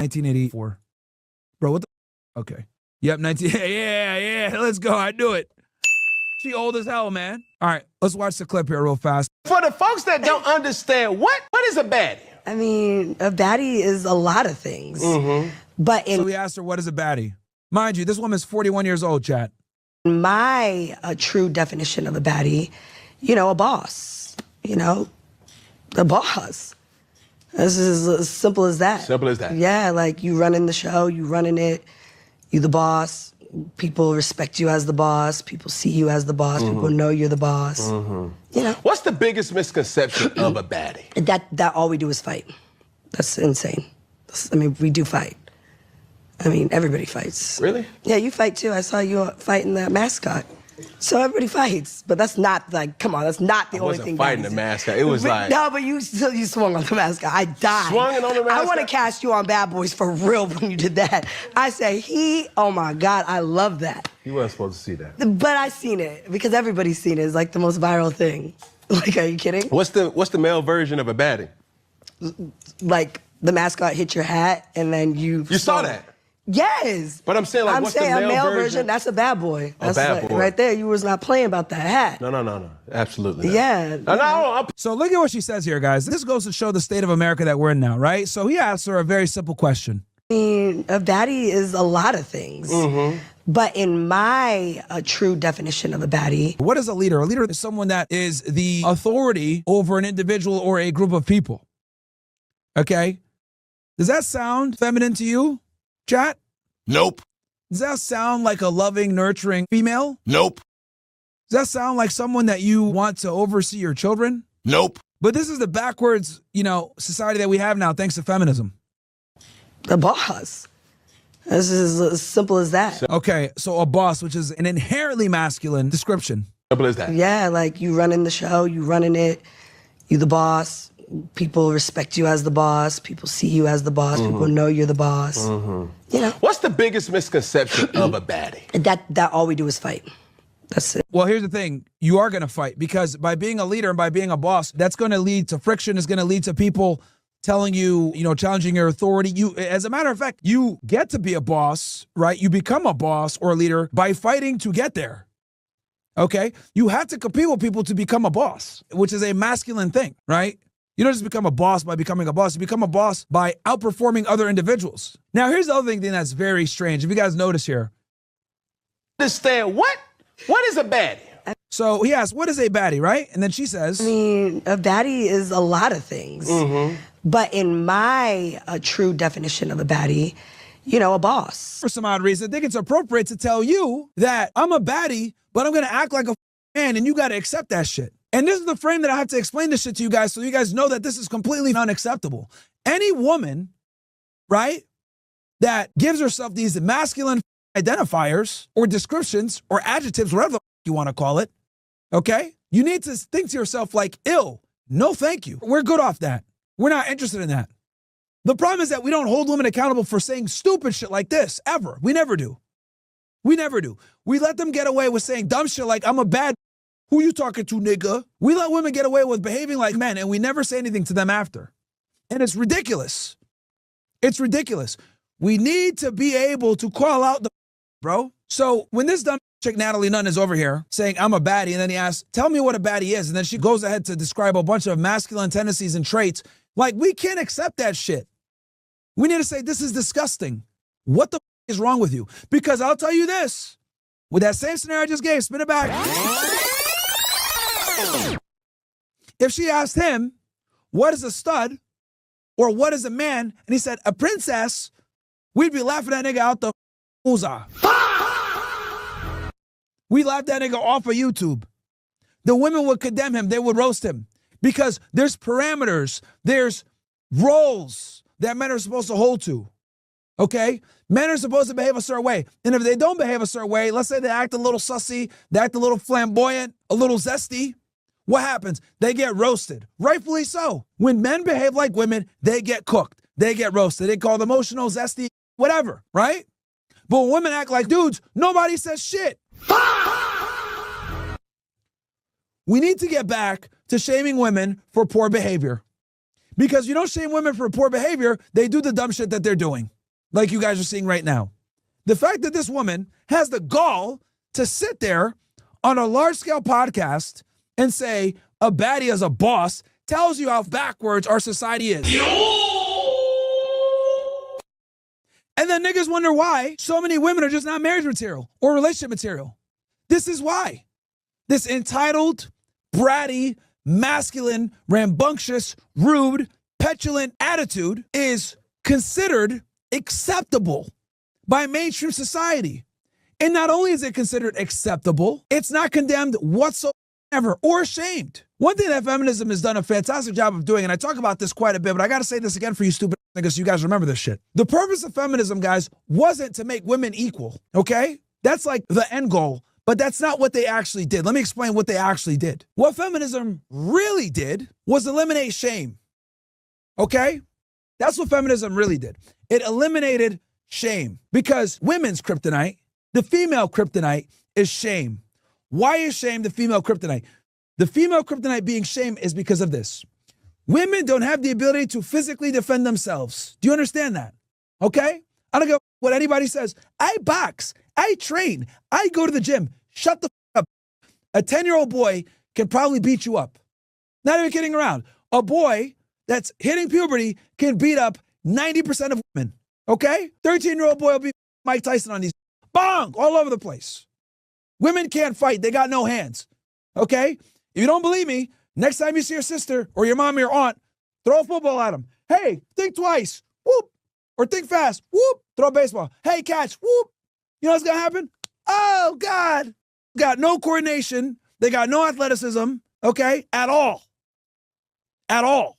1984. Bro, what the? Okay. Yep, 19. Yeah, let's go. I knew it. She old as hell, man. All right, let's watch the clip here real fast. For the folks that don't understand, what is a baddie? I mean, a baddie is a lot of things. But So we asked her, what is a baddie? Mind you, this woman's 41 years old, chat. my true definition of a baddie, you know, a boss. You know, the boss. This is as simple as that. Simple as that. Yeah, like you running the show, you running it, you the boss. People respect you as the boss. People see you as the boss. People know you're the boss. You know. What's the biggest misconception of a baddie? That all we do is fight. That's insane. I mean, we do fight. I mean, everybody fights. Really? Yeah, you fight too. I saw you fighting that mascot. So everybody fights, but that's not like, come on, that's not the only thing. I wasn't fighting the mascot. It was like... No, but you swung on the mascot. I died. Swung it on the mascot? I want to cast you on Bad Boys for real when you did that. I say, oh my God, I love that. You weren't supposed to see that. But I seen it, because everybody's seen it. It's like the most viral thing. Like, are you kidding? What's the male version of a baddie? Like, the mascot hit your hat, and then you... You saw that? Yes. But I'm saying, like, what's the male version? That's a bad boy. That's bad boy. Right there. You was not playing about that hat. No. Absolutely not. Yeah. No. So look at what she says here, guys. This goes to show the state of America that we're in now, right? So he asked her a very simple question. I mean, a baddie is a lot of things. But in my true definition of a baddie... What is a leader? A leader is someone that is the authority over an individual or a group of people. Okay? Does that sound feminine to you, chat? Nope. Does that sound like a loving, nurturing female? Nope. Does that sound like someone that you want to oversee your children? Nope. But this is the backwards, society that we have now, thanks to feminism. The boss. This is as simple as that. Okay, so a boss, which is an inherently masculine description. Simple as that. Yeah, like you running the show, you running it, you the boss. People respect you as the boss. People see you as the boss. People know you're the boss. You know. What's the biggest misconception of a baddie? That all we do is fight. That's it. Well, here's the thing. You are going to fight, because by being a leader and by being a boss, that's going to lead to friction. It's going to lead to people telling you, challenging your authority. As a matter of fact, you get to be a boss, right? You become a boss or a leader by fighting to get there. Okay? You have to compete with people to become a boss, which is a masculine thing, right? You don't just become a boss by becoming a boss. You become a boss by outperforming other individuals. Now, here's the other thing that's very strange. If you guys notice here. Understand, what is a baddie? So he asked, what is a baddie, right? And then she says. I mean, a baddie is a lot of things. But in my true definition of a baddie, a boss. For some odd reason, I think it's appropriate to tell you that I'm a baddie, but I'm going to act like a man, and you got to accept that shit. And this is the frame that I have to explain this shit to you guys, so you guys know that this is completely unacceptable. Any woman, right, that gives herself these masculine identifiers or descriptions or adjectives, whatever the you want to call it, okay? You need to think to yourself like, ill, no thank you. We're good off that. We're not interested in that. The problem is that we don't hold women accountable for saying stupid shit like this, ever. We never do. We never do. We let them get away with saying dumb shit like, I'm a bad. Who you talking to, nigga? We let women get away with behaving like men, and we never say anything to them after. And it's ridiculous. It's ridiculous. We need to be able to call out the bro. So when this dumb chick, Natalie Nunn, is over here saying, I'm a baddie, and then he asks, tell me what a baddie is. And then she goes ahead to describe a bunch of masculine tendencies and traits. Like, we can't accept that shit. We need to say, this is disgusting. What the is wrong with you? Because I'll tell you this, with that same scenario I just gave, spin it back. If she asked him, what is a stud? Or what is a man? And he said, a princess, we'd be laughing that nigga out the ooza. We laughed that nigga off of YouTube. The women would condemn him. They would roast him. Because there's parameters. There's roles that men are supposed to hold to. Okay? Men are supposed to behave a certain way. And if they don't behave a certain way, let's say they act a little sussy, they act a little flamboyant, a little zesty, what happens? They get roasted. Rightfully so. When men behave like women, they get cooked. They get roasted. They call them emotional, zesty, whatever, right? But when women act like dudes, nobody says shit. We need to get back to shaming women for poor behavior. Because you don't shame women for poor behavior, they do the dumb shit that they're doing, like you guys are seeing right now. The fact that this woman has the gall to sit there on a large-scale podcast and say a baddie is a boss tells you how backwards our society is. And then niggas wonder why so many women are just not marriage material or relationship material. This is why. This entitled, bratty, masculine, rambunctious, rude, petulant attitude is considered acceptable by mainstream society. And not only is it considered acceptable, it's not condemned whatsoever or shamed. One thing that feminism has done a fantastic job of doing, and I talk about this quite a bit, but I gotta say this again for you stupid niggas so you guys remember this shit. The purpose of feminism, guys, wasn't to make women equal, okay? That's like the end goal, but that's not what they actually did. Let me explain what they actually did. What feminism really did was eliminate shame, okay? That's what feminism really did. It eliminated shame because women's kryptonite, the female kryptonite, is shame. Why is shame the female kryptonite? The female kryptonite being shame is because of this. Women don't have the ability to physically defend themselves. Do you understand that? Okay? I don't care what anybody says. I box. I train. I go to the gym. Shut the f up. A 10-year-old boy can probably beat you up. Not even kidding around. A boy that's hitting puberty can beat up 90% of women. Okay? 13-year-old boy will beat Mike Tyson on these. Bong! All over the place. Women can't fight. They got no hands. Okay? If you don't believe me, next time you see your sister or your mom or your aunt, throw a football at them. Hey, think twice. Whoop. Or think fast. Whoop. Throw a baseball. Hey, catch. Whoop. You know what's going to happen? Oh, God. Got no coordination. They got no athleticism, okay, at all. At all.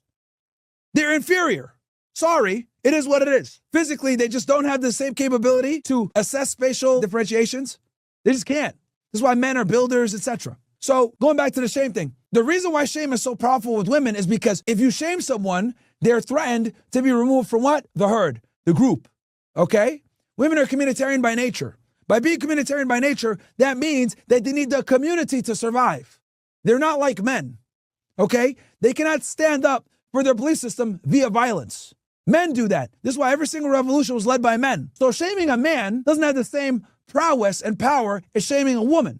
They're inferior. Sorry, it is what it is. Physically, they just don't have the same capability to assess spatial differentiations. They just can't. This is why men are builders, etc. So going back to the shame thing, the reason why shame is so powerful with women is because if you shame someone, they're threatened to be removed from what? The herd, the group, okay? Women are communitarian by nature. By being communitarian by nature, that means that they need the community to survive. They're not like men, okay? They cannot stand up for their belief system via violence. Men do that. This is why every single revolution was led by men. So shaming a man doesn't have the same prowess and power as shaming a woman,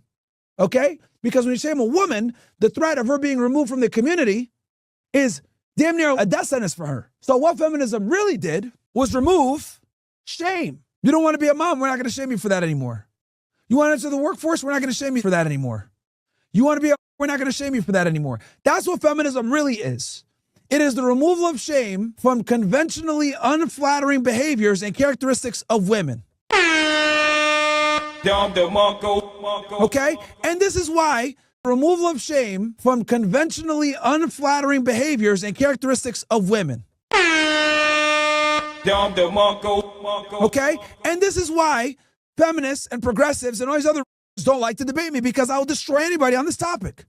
okay? Because when you shame a woman, the threat of her being removed from the community is damn near a death sentence for her. So what feminism really did was remove shame. You don't want to be a mom, we're not going to shame you for that anymore. You want to enter the workforce, we're not going to shame you for that anymore. You want to be we're not going to shame you for that anymore. That's what feminism really is. It is the removal of shame from conventionally unflattering behaviors and characteristics of women. Okay? And this is why removal of shame from conventionally unflattering behaviors and characteristics of women. Okay? And this is why feminists and progressives and all these other don't like to debate me, because I will destroy anybody on this topic.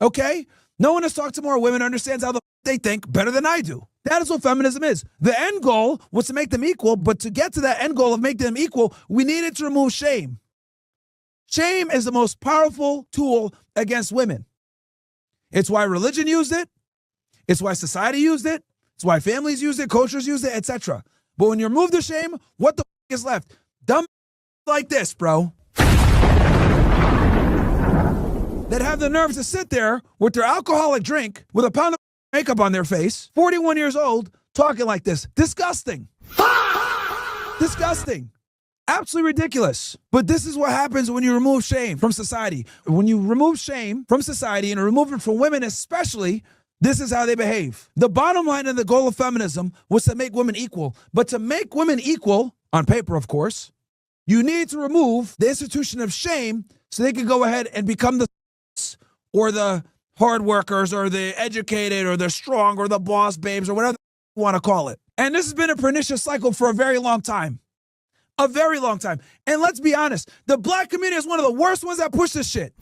Okay? No one has talked to more women, understands how they think better than I do. That is what feminism is. The end goal was to make them equal, but to get to that end goal of making them equal, we needed to remove shame. Shame is the most powerful tool against women. It's why religion used it. It's why society used it. It's why families used it, cultures used it, etc. But when you remove the shame, what the is left? Dumb like this, bro. That have the nerve to sit there with their alcoholic drink with a pound of makeup on their face, 41 years old, talking like this. Disgusting. Disgusting. Absolutely ridiculous. But this is what happens when you remove shame from society. When you remove shame from society and remove it from women especially, this is how they behave. The bottom line and the goal of feminism was to make women equal. But to make women equal, on paper of course, you need to remove the institution of shame so they can go ahead and become the or the hard workers or the educated or the strong or the boss babes or whatever you want to call it. And this has been a pernicious cycle for a very long time. A very long time. And let's be honest, the black community is one of the worst ones that push this shit.